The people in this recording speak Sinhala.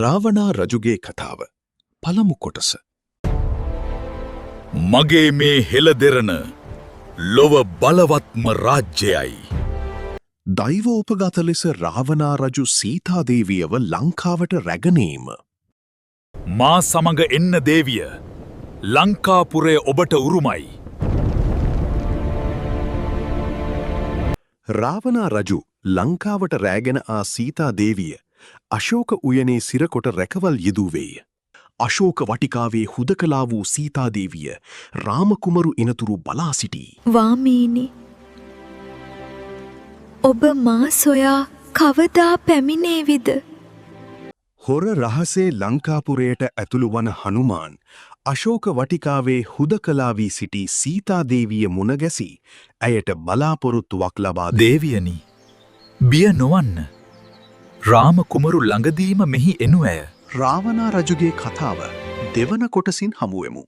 රාවණා රජුගේ කතාව පළමු කොටස. මගේ මේ හෙළදෙරණ ලොව බලවත්ම රාජ්‍යයයි. දෛවෝපගත ලෙස රාවණා රජු සීතාදේවියව ලංකාවට රැගනීම. මා සමඟ එන්න දේවිය ලංකාපුරය ඔබට උරුමයි. රාවණා රජු ලංකාවට රෑගෙන ආ සීතාදේවිය අශෝක උයනේ සිරකොට රැකවල් යෙදූවේය. අශෝක වටිකාවේ හුදකලා වූ සීතාදේවිය රාමකුමරු ඉනතුරු බලා සිටී. වාමීනි, ඔබ මා සොයා කවදා පැමිණේවිද? හොර රහසේ ලංකාපුරයට ඇතුළු වන හනුමාන් අශෝක වටිකාවේ හුදකලා වී සිටි සීතාදේවිය මුණගැසී ඇයට බලාපොරොත්තුවක් ලබා දේවියනි, බිය නොවන්න. රාමකුමරු ළඟදීම මෙහි එනු ඇය. රාවණා රජුගේ කතාව දෙවන කොටසින් හමුවෙමු.